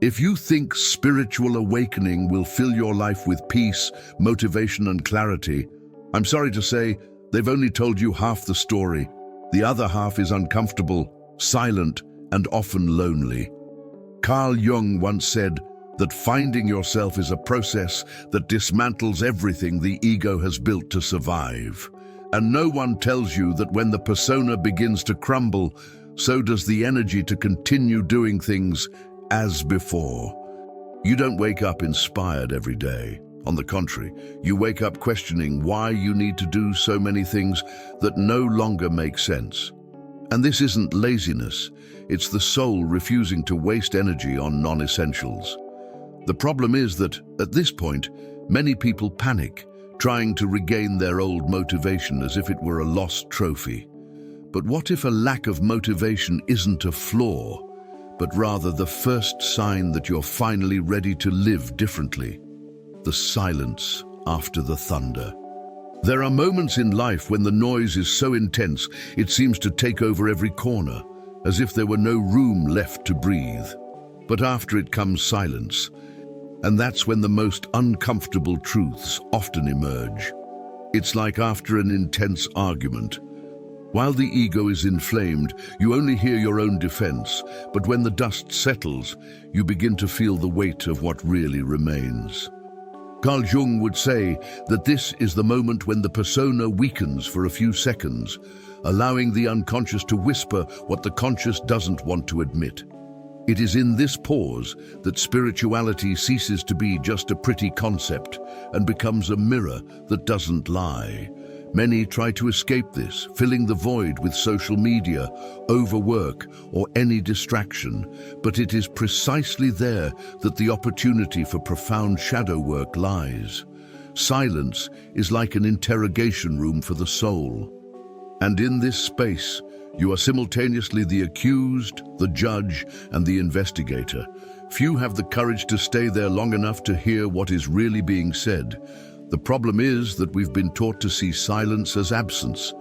If you think spiritual awakening will fill your life with peace, motivation, and clarity, I'm sorry to say, they've only told you half the story. The other half is uncomfortable, silent, and often lonely. Carl Jung once said that finding yourself is a process that dismantles everything the ego has built to survive. And no one tells you that when the persona begins to crumble, so does the energy to continue doing things as before. You don't wake up inspired every day. On the contrary, you wake up questioning why you need to do so many things that no longer make sense. And this isn't laziness, it's the soul refusing to waste energy on non-essentials. The problem is that, at this point, many people panic, trying to regain their old motivation as if it were a lost trophy. But what if a lack of motivation isn't a flaw, but rather the first sign that you're finally ready to live differently? The silence after the thunder. There are moments in life when the noise is so intense it seems to take over every corner, as if there were no room left to breathe. But after it comes silence, and that's when the most uncomfortable truths often emerge. It's like after an intense argument. While the ego is inflamed, you only hear your own defense, but when the dust settles, you begin to feel the weight of what really remains. Carl Jung would say that this is the moment when the persona weakens for a few seconds, allowing the unconscious to whisper what the conscious doesn't want to admit. It is in this pause that spirituality ceases to be just a pretty concept and becomes a mirror that doesn't lie. Many try to escape this, filling the void with social media, overwork, or any distraction, but it is precisely there that the opportunity for profound shadow work lies. Silence is like an interrogation room for the soul. And in this space, you are simultaneously the accused, the judge, and the investigator. Few have the courage to stay there long enough to hear what is really being said. The problem is that we've been taught to see silence as absence,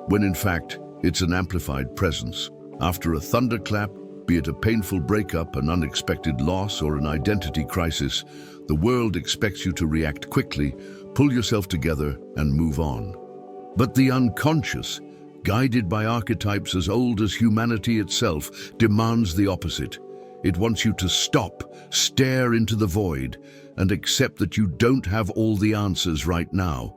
when in fact, it's an amplified presence. After a thunderclap, be it a painful breakup, an unexpected loss, or an identity crisis, the world expects you to react quickly, pull yourself together, and move on. But the unconscious, guided by archetypes as old as humanity itself, demands the opposite. It wants you to stop, stare into the void, and accept that you don't have all the answers right now.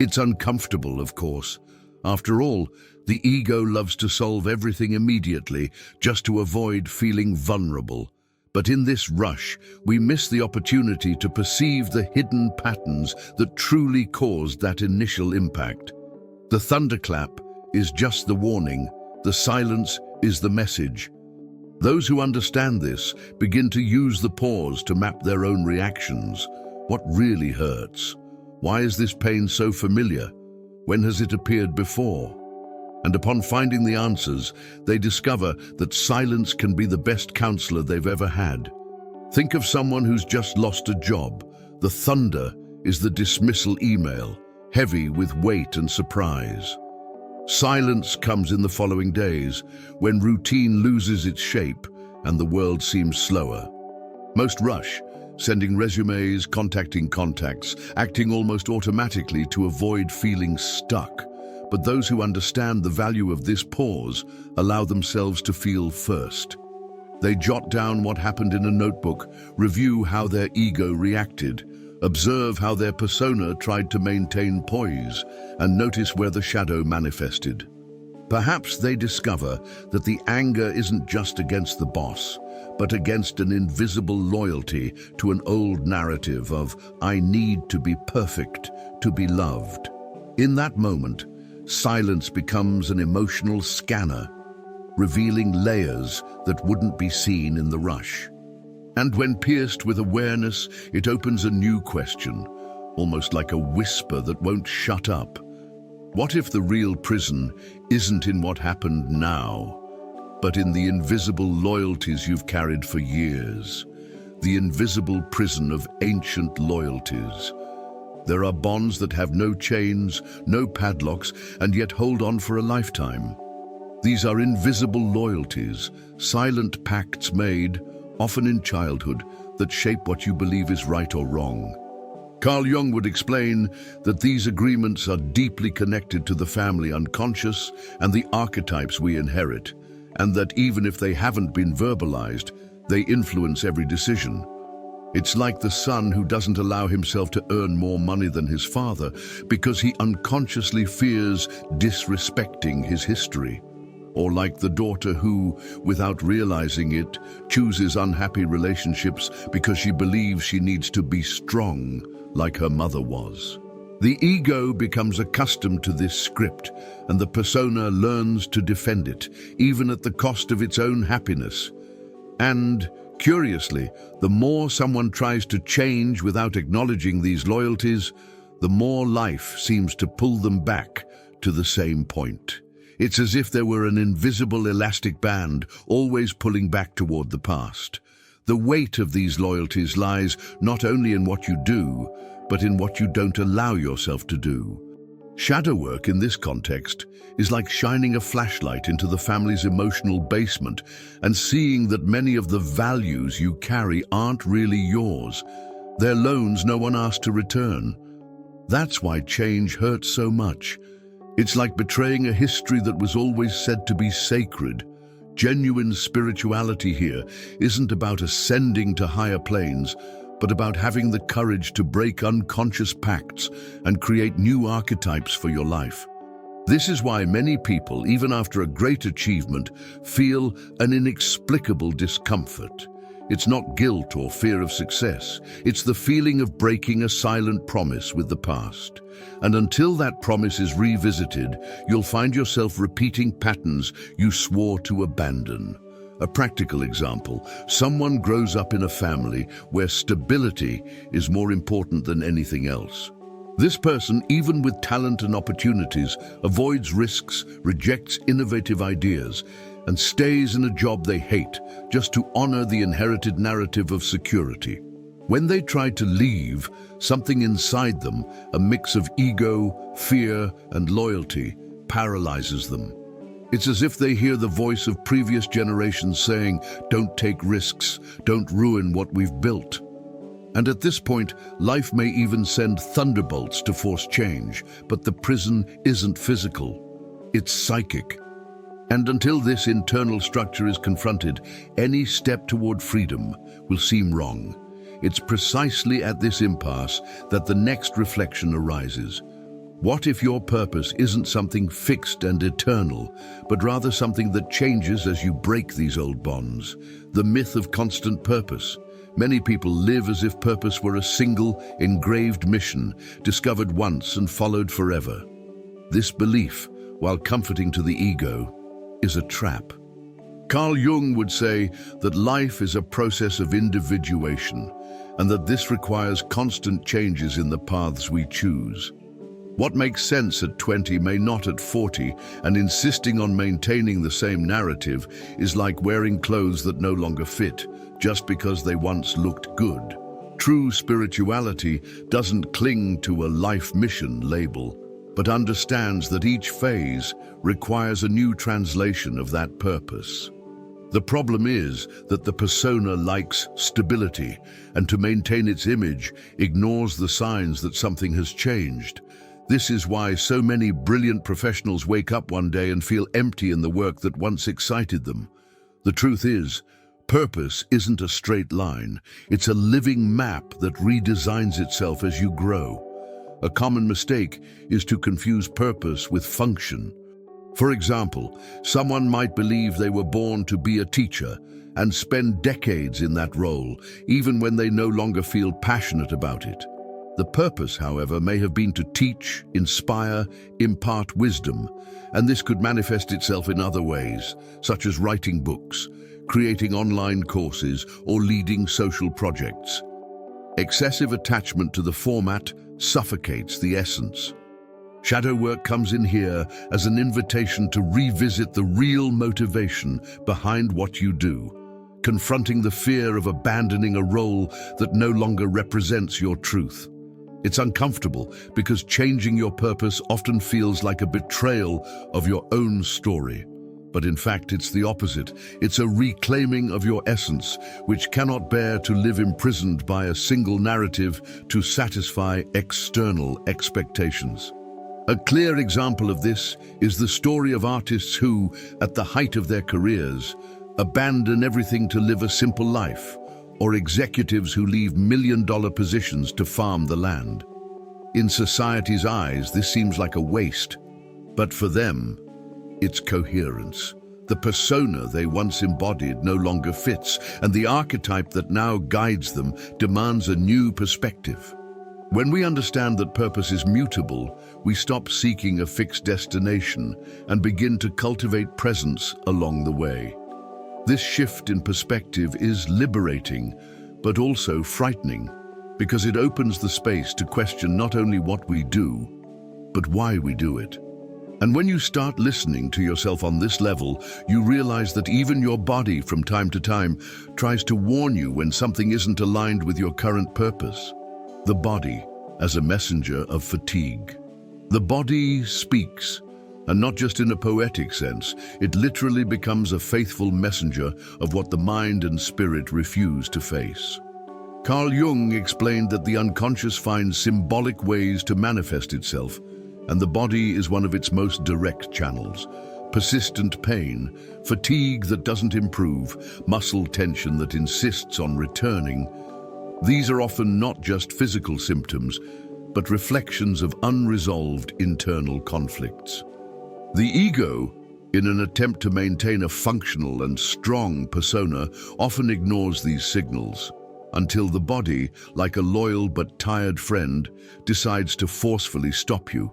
It's uncomfortable, of course. After all, the ego loves to solve everything immediately, just to avoid feeling vulnerable. But in this rush, we miss the opportunity to perceive the hidden patterns that truly caused that initial impact. The thunderclap is just the warning, the silence is the message. Those who understand this begin to use the pause to map their own reactions. What really hurts? Why is this pain so familiar? When has it appeared before? And upon finding the answers, they discover that silence can be the best counselor they've ever had. Think of someone who's just lost a job. The thunder is the dismissal email, heavy with weight and surprise. Silence comes in the following days, when routine loses its shape and the world seems slower. Most rush, sending resumes, contacting contacts, acting almost automatically to avoid feeling stuck. But those who understand the value of this pause allow themselves to feel first. They jot down what happened in a notebook, review how their ego reacted, observe how their persona tried to maintain poise, and notice where the shadow manifested. Perhaps they discover that the anger isn't just against the boss, but against an invisible loyalty to an old narrative of "I need to be perfect to be loved." In that moment, silence becomes an emotional scanner, revealing layers that wouldn't be seen in the rush. And when pierced with awareness, it opens a new question, almost like a whisper that won't shut up. What if the real prison isn't in what happened now, but in the invisible loyalties you've carried for years? The invisible prison of ancient loyalties. There are bonds that have no chains, no padlocks, and yet hold on for a lifetime. These are invisible loyalties, silent pacts made, often in childhood, that shape what you believe is right or wrong. Carl Jung would explain that these agreements are deeply connected to the family unconscious and the archetypes we inherit, and that even if they haven't been verbalized, they influence every decision. It's like the son who doesn't allow himself to earn more money than his father because he unconsciously fears disrespecting his history. Or like the daughter who, without realizing it, chooses unhappy relationships because she believes she needs to be strong, like her mother was. The ego becomes accustomed to this script, and the persona learns to defend it, even at the cost of its own happiness. And, curiously, the more someone tries to change without acknowledging these loyalties, the more life seems to pull them back to the same point. It's as if there were an invisible elastic band always pulling back toward the past. The weight of these loyalties lies not only in what you do, but in what you don't allow yourself to do. Shadow work in this context is like shining a flashlight into the family's emotional basement and seeing that many of the values you carry aren't really yours. They're loans no one asked to return. That's why change hurts so much. It's like betraying a history that was always said to be sacred. Genuine spirituality here isn't about ascending to higher planes, but about having the courage to break unconscious pacts and create new archetypes for your life. This is why many people, even after a great achievement, feel an inexplicable discomfort. It's not guilt or fear of success. It's the feeling of breaking a silent promise with the past. And until that promise is revisited, you'll find yourself repeating patterns you swore to abandon. A practical example: someone grows up in a family where stability is more important than anything else. This person, even with talent and opportunities, avoids risks, rejects innovative ideas, and stays in a job they hate just to honor the inherited narrative of security. When they try to leave, something inside them, a mix of ego, fear, and loyalty, paralyzes them. It's as if they hear the voice of previous generations saying, "Don't take risks, don't ruin what we've built." And at this point, life may even send thunderbolts to force change, but the prison isn't physical, it's psychic. And until this internal structure is confronted, any step toward freedom will seem wrong. It's precisely at this impasse that the next reflection arises. What if your purpose isn't something fixed and eternal, but rather something that changes as you break these old bonds? The myth of constant purpose. Many people live as if purpose were a single, engraved mission, discovered once and followed forever. This belief, while comforting to the ego, is a trap. Carl Jung would say that life is a process of individuation, and that this requires constant changes in the paths we choose. What makes sense at 20 may not at 40, and insisting on maintaining the same narrative is like wearing clothes that no longer fit, just because they once looked good. True spirituality doesn't cling to a life mission label, but understands that each phase requires a new translation of that purpose. The problem is that the persona likes stability, and to maintain its image, ignores the signs that something has changed. This is why so many brilliant professionals wake up one day and feel empty in the work that once excited them. The truth is, purpose isn't a straight line. It's a living map that redesigns itself as you grow. A common mistake is to confuse purpose with function. For example, someone might believe they were born to be a teacher and spend decades in that role, even when they no longer feel passionate about it. The purpose, however, may have been to teach, inspire, impart wisdom, and this could manifest itself in other ways, such as writing books, creating online courses, or leading social projects. Excessive attachment to the format suffocates the essence. Shadow work comes in here as an invitation to revisit the real motivation behind what you do, confronting the fear of abandoning a role that no longer represents your truth. It's uncomfortable because changing your purpose often feels like a betrayal of your own story. But in fact, it's the opposite. It's a reclaiming of your essence, which cannot bear to live imprisoned by a single narrative to satisfy external expectations. A clear example of this is the story of artists who, at the height of their careers, abandon everything to live a simple life, or executives who leave million-dollar positions to farm the land. In society's eyes, this seems like a waste, but for them, it's coherence. The persona they once embodied no longer fits, and the archetype that now guides them demands a new perspective. When we understand that purpose is mutable, we stop seeking a fixed destination and begin to cultivate presence along the way. This shift in perspective is liberating, but also frightening, because it opens the space to question not only what we do, but why we do it. And when you start listening to yourself on this level, you realize that even your body from time to time tries to warn you when something isn't aligned with your current purpose. The body as a messenger of fatigue. The body speaks, and not just in a poetic sense, it literally becomes a faithful messenger of what the mind and spirit refuse to face. Carl Jung explained that the unconscious finds symbolic ways to manifest itself, and the body is one of its most direct channels. Persistent pain, fatigue that doesn't improve, muscle tension that insists on returning. These are often not just physical symptoms, but reflections of unresolved internal conflicts. The ego, in an attempt to maintain a functional and strong persona, often ignores these signals, until the body, like a loyal but tired friend, decides to forcefully stop you.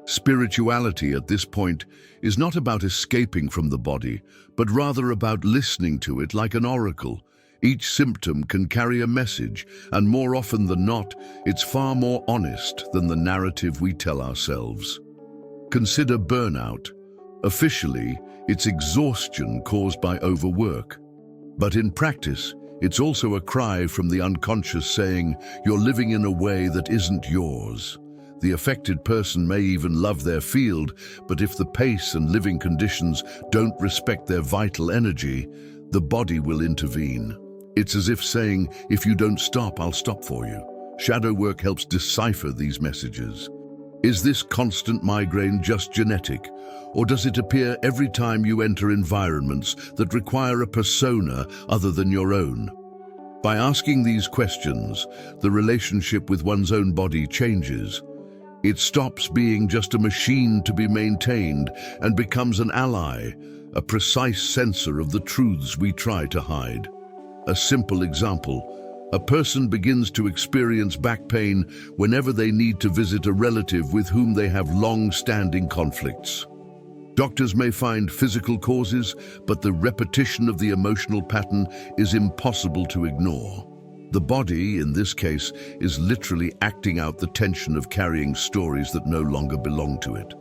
Spirituality at this point is not about escaping from the body, but rather about listening to it like an oracle. Each symptom can carry a message, and more often than not, it's far more honest than the narrative we tell ourselves. Consider burnout. Officially, it's exhaustion caused by overwork. But in practice, it's also a cry from the unconscious saying, "You're living in a way that isn't yours." The affected person may even love their field, but if the pace and living conditions don't respect their vital energy, the body will intervene. It's as if saying, "If you don't stop, I'll stop for you." Shadow work helps decipher these messages. Is this constant migraine just genetic, or does it appear every time you enter environments that require a persona other than your own? By asking these questions, the relationship with one's own body changes. It stops being just a machine to be maintained and becomes an ally, a precise sensor of the truths we try to hide. A simple example: a person begins to experience back pain whenever they need to visit a relative with whom they have long-standing conflicts. Doctors may find physical causes, but the repetition of the emotional pattern is impossible to ignore. The body, in this case, is literally acting out the tension of carrying stories that no longer belong to it.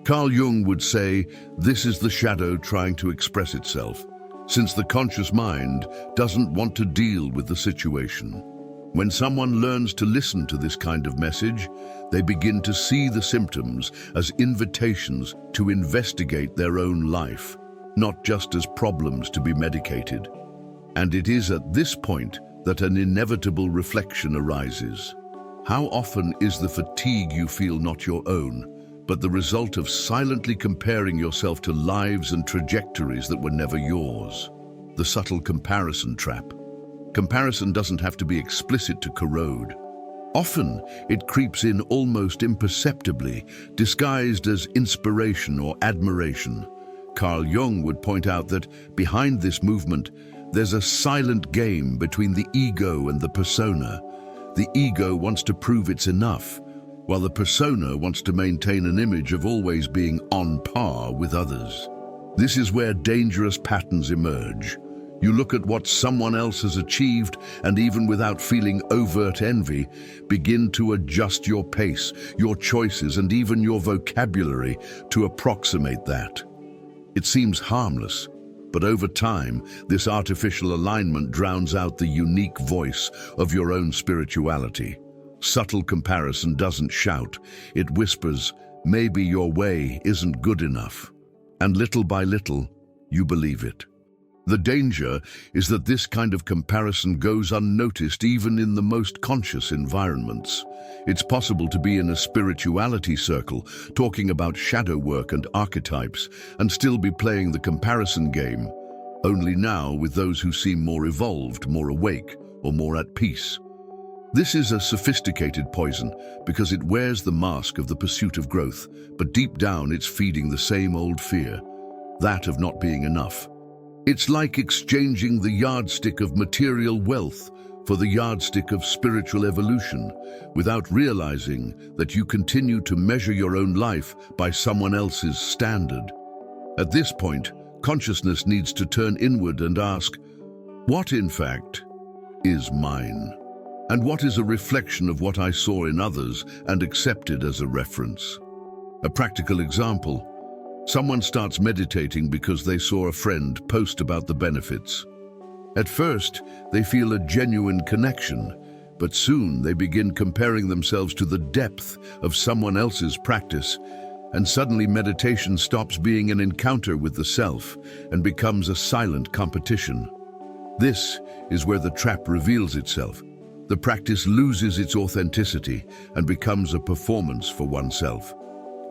Carl Jung would say, this is the shadow trying to express itself, since the conscious mind doesn't want to deal with the situation. When someone learns to listen to this kind of message, they begin to see the symptoms as invitations to investigate their own life, not just as problems to be medicated. And it is at this point that an inevitable reflection arises. How often is the fatigue you feel not your own, but the result of silently comparing yourself to lives and trajectories that were never yours? The subtle comparison trap. Comparison doesn't have to be explicit to corrode. Often, it creeps in almost imperceptibly, disguised as inspiration or admiration. Carl Jung would point out that behind this movement, there's a silent game between the ego and the persona. The ego wants to prove it's enough, while the persona wants to maintain an image of always being on par with others. This is where dangerous patterns emerge. You look at what someone else has achieved, and even without feeling overt envy, begin to adjust your pace, your choices, and even your vocabulary to approximate that. It seems harmless, but over time, this artificial alignment drowns out the unique voice of your own spirituality. Subtle comparison doesn't shout, it whispers, maybe your way isn't good enough. And little by little, you believe it. The danger is that this kind of comparison goes unnoticed even in the most conscious environments. It's possible to be in a spirituality circle, talking about shadow work and archetypes, and still be playing the comparison game, only now with those who seem more evolved, more awake, or more at peace. This is a sophisticated poison because it wears the mask of the pursuit of growth, but deep down it's feeding the same old fear, that of not being enough. It's like exchanging the yardstick of material wealth for the yardstick of spiritual evolution, without realizing that you continue to measure your own life by someone else's standard. At this point, consciousness needs to turn inward and ask, what in fact is mine? And what is a reflection of what I saw in others and accepted as a reference? A practical example. Someone starts meditating because they saw a friend post about the benefits. At first, they feel a genuine connection, but soon they begin comparing themselves to the depth of someone else's practice, and suddenly meditation stops being an encounter with the self and becomes a silent competition. This is where the trap reveals itself. The practice loses its authenticity and becomes a performance for oneself.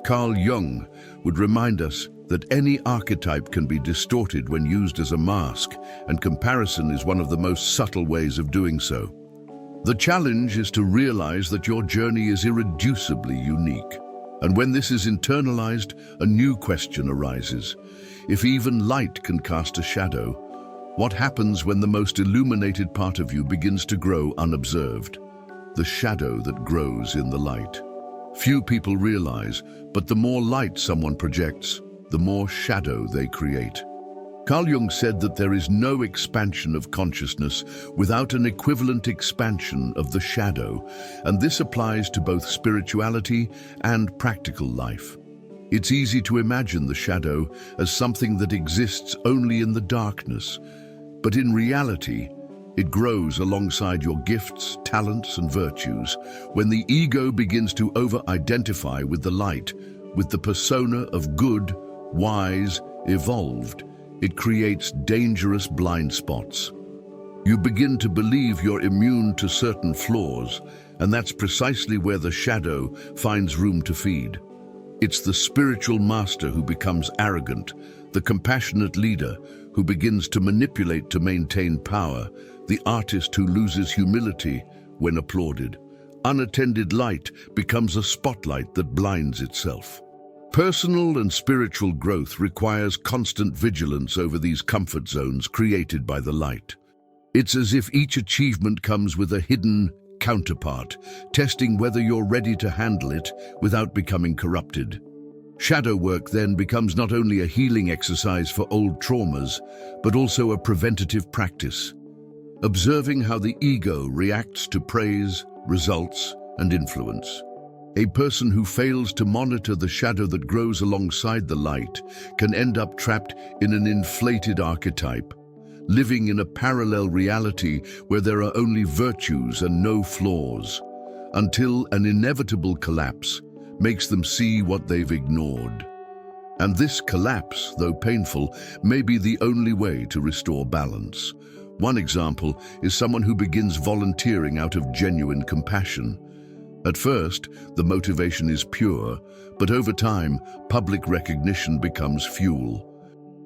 Carl Jung would remind us that any archetype can be distorted when used as a mask, and comparison is one of the most subtle ways of doing so. The challenge is to realize that your journey is irreducibly unique. And when this is internalized, a new question arises. If even light can cast a shadow, what happens when the most illuminated part of you begins to grow unobserved? The shadow that grows in the light. Few people realize, but the more light someone projects, the more shadow they create. Carl Jung said that there is no expansion of consciousness without an equivalent expansion of the shadow, and this applies to both spirituality and practical life. It's easy to imagine the shadow as something that exists only in the darkness, but in reality, it grows alongside your gifts, talents, and virtues. When the ego begins to over-identify with the light, with the persona of good, wise, evolved, it creates dangerous blind spots. You begin to believe you're immune to certain flaws, and that's precisely where the shadow finds room to feed. It's the spiritual master who becomes arrogant, the compassionate leader who begins to manipulate to maintain power, the artist who loses humility when applauded. Unattended light becomes a spotlight that blinds itself. Personal and spiritual growth requires constant vigilance over these comfort zones created by the light. It's as if each achievement comes with a hidden counterpart, testing whether you're ready to handle it without becoming corrupted. Shadow work then becomes not only a healing exercise for old traumas, but also a preventative practice. Observing how the ego reacts to praise, results, and influence. A person who fails to monitor the shadow that grows alongside the light can end up trapped in an inflated archetype, living in a parallel reality where there are only virtues and no flaws, until an inevitable collapse makes them see what they've ignored. And this collapse, though painful, may be the only way to restore balance. One example is someone who begins volunteering out of genuine compassion. At first, the motivation is pure, but over time, public recognition becomes fuel.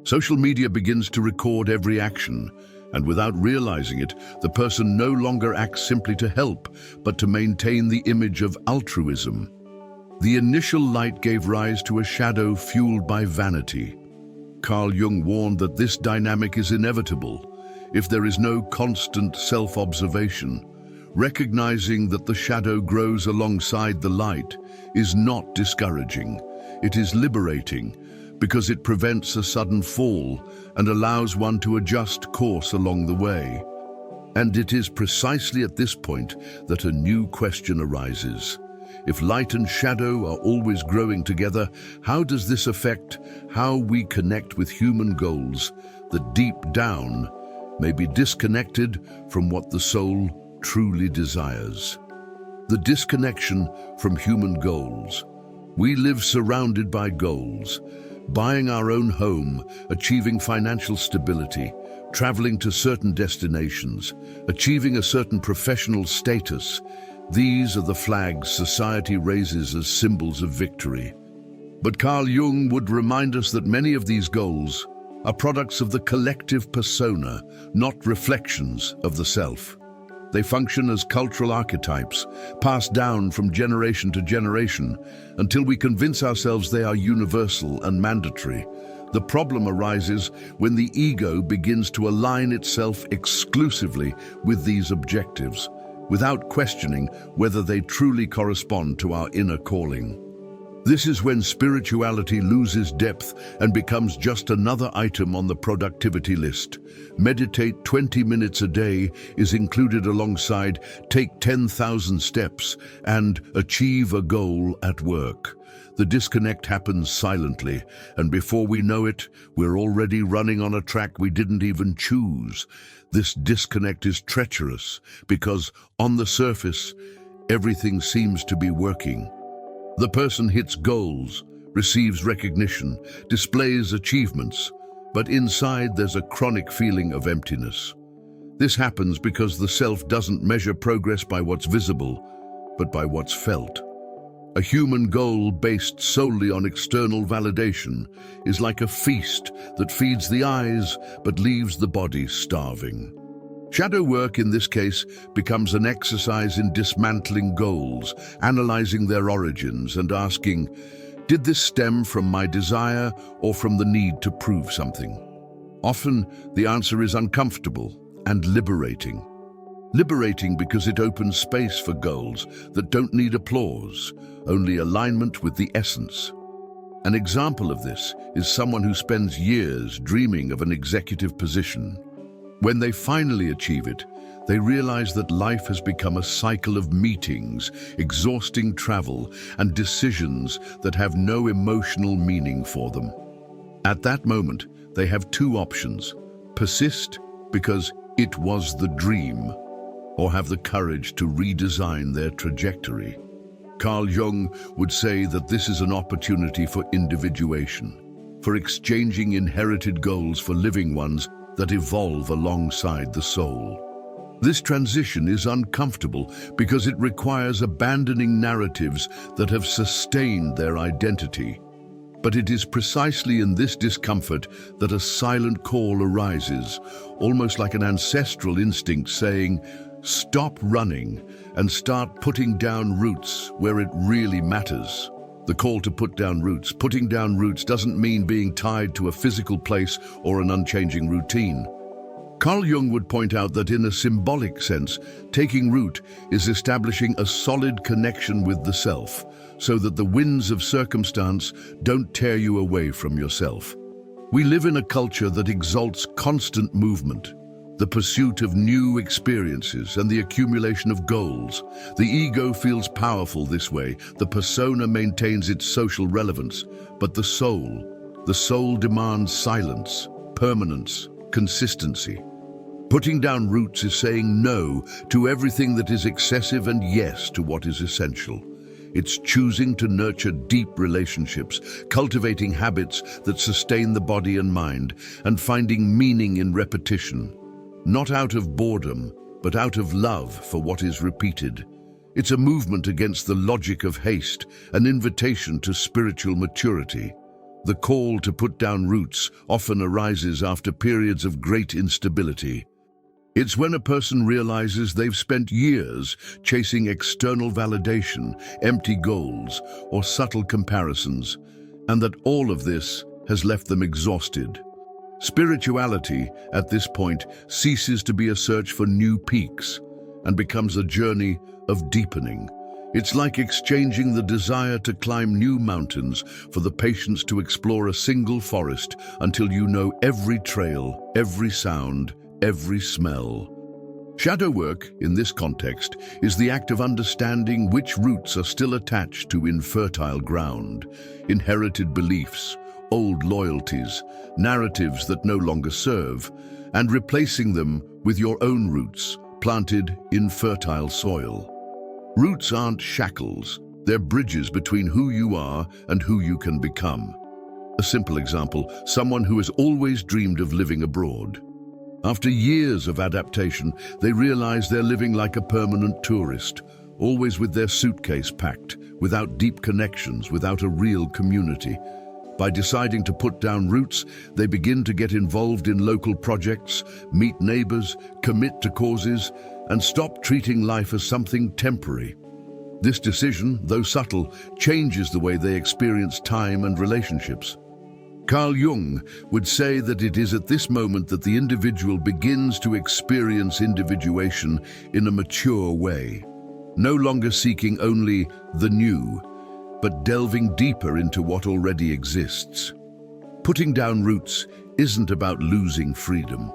Social media begins to record every action, and without realizing it, the person no longer acts simply to help, but to maintain the image of altruism. The initial light gave rise to a shadow fueled by vanity. Carl Jung warned that this dynamic is inevitable if there is no constant self-observation. Recognizing that the shadow grows alongside the light is not discouraging. It is liberating, because it prevents a sudden fall and allows one to adjust course along the way. And it is precisely at this point that a new question arises. If light and shadow are always growing together, how does this affect how we connect with human goals that deep down may be disconnected from what the soul truly desires? The disconnection from human goals. We live surrounded by goals, buying our own home, achieving financial stability, traveling to certain destinations, achieving a certain professional status. These are the flags society raises as symbols of victory. But Carl Jung would remind us that many of these goals are products of the collective persona, not reflections of the self. They function as cultural archetypes, passed down from generation to generation, until we convince ourselves they are universal and mandatory. The problem arises when the ego begins to align itself exclusively with these objectives, without questioning whether they truly correspond to our inner calling. This is when spirituality loses depth and becomes just another item on the productivity list. Meditate 20 minutes a day is included alongside take 10,000 steps and achieve a goal at work. The disconnect happens silently, and before we know it, we're already running on a track we didn't even choose. This disconnect is treacherous because, on the surface, everything seems to be working. The person hits goals, receives recognition, displays achievements, but inside there's a chronic feeling of emptiness. This happens because the self doesn't measure progress by what's visible, but by what's felt. A human goal based solely on external validation is like a feast that feeds the eyes but leaves the body starving. Shadow work, in this case, becomes an exercise in dismantling goals, analyzing their origins and asking, did this stem from my desire or from the need to prove something? Often, the answer is uncomfortable and liberating. Liberating because it opens space for goals that don't need applause, only alignment with the essence. An example of this is someone who spends years dreaming of an executive position. When they finally achieve it, they realize that life has become a cycle of meetings, exhausting travel, and decisions that have no emotional meaning for them. At that moment, they have two options: persist because it was the dream, or have the courage to redesign their trajectory. Carl Jung would say that this is an opportunity for individuation, for exchanging inherited goals for living ones that evolve alongside the soul. This transition is uncomfortable because it requires abandoning narratives that have sustained their identity. But it is precisely in this discomfort that a silent call arises, almost like an ancestral instinct saying, stop running and start putting down roots where it really matters. The call to putting down roots doesn't mean being tied to a physical place or an unchanging routine. Carl Jung would point out that in a symbolic sense, taking root is establishing a solid connection with the self, so that the winds of circumstance don't tear you away from yourself. We live in a culture that exalts constant movement, the pursuit of new experiences and the accumulation of goals. The ego feels powerful this way. The persona maintains its social relevance, but the soul demands silence, permanence, consistency. Putting down roots is saying no to everything that is excessive and yes to what is essential. It's choosing to nurture deep relationships, cultivating habits that sustain the body and mind, and finding meaning in repetition. Not out of boredom, but out of love for what is repeated. It's a movement against the logic of haste, an invitation to spiritual maturity. The call to put down roots often arises after periods of great instability. It's when a person realizes they've spent years chasing external validation, empty goals, or subtle comparisons, and that all of this has left them exhausted. Spirituality, at this point, ceases to be a search for new peaks and becomes a journey of deepening. It's like exchanging the desire to climb new mountains for the patience to explore a single forest until you know every trail, every sound, every smell. Shadow work, in this context, is the act of understanding which roots are still attached to infertile ground, inherited beliefs, old loyalties, narratives that no longer serve, and replacing them with your own roots, planted in fertile soil. Roots aren't shackles, they're bridges between who you are and who you can become. A simple example, someone who has always dreamed of living abroad. After years of adaptation, they realize they're living like a permanent tourist, always with their suitcase packed, without deep connections, without a real community. By deciding to put down roots, they begin to get involved in local projects, meet neighbors, commit to causes, and stop treating life as something temporary. This decision, though subtle, changes the way they experience time and relationships. Carl Jung would say that it is at this moment that the individual begins to experience individuation in a mature way, no longer seeking only the new, but delving deeper into what already exists. Putting down roots isn't about losing freedom.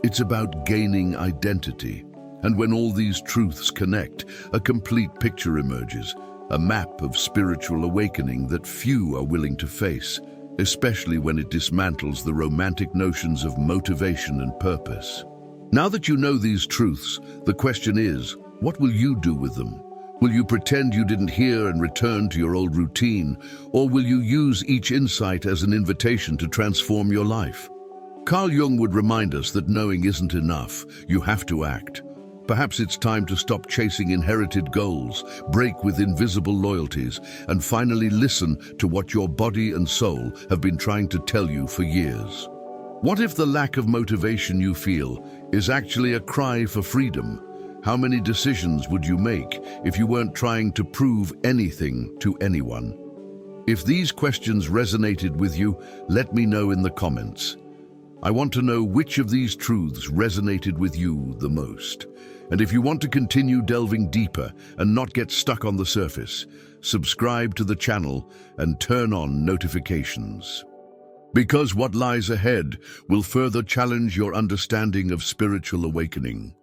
It's about gaining identity. And when all these truths connect, a complete picture emerges, a map of spiritual awakening that few are willing to face, especially when it dismantles the romantic notions of motivation and purpose. Now that you know these truths, the question is, what will you do with them? Will you pretend you didn't hear and return to your old routine, or will you use each insight as an invitation to transform your life? Carl Jung would remind us that knowing isn't enough, you have to act. Perhaps it's time to stop chasing inherited goals, break with invisible loyalties, and finally listen to what your body and soul have been trying to tell you for years. What if the lack of motivation you feel is actually a cry for freedom? How many decisions would you make if you weren't trying to prove anything to anyone? If these questions resonated with you, let me know in the comments. I want to know which of these truths resonated with you the most. And if you want to continue delving deeper and not get stuck on the surface, subscribe to the channel and turn on notifications. Because what lies ahead will further challenge your understanding of spiritual awakening.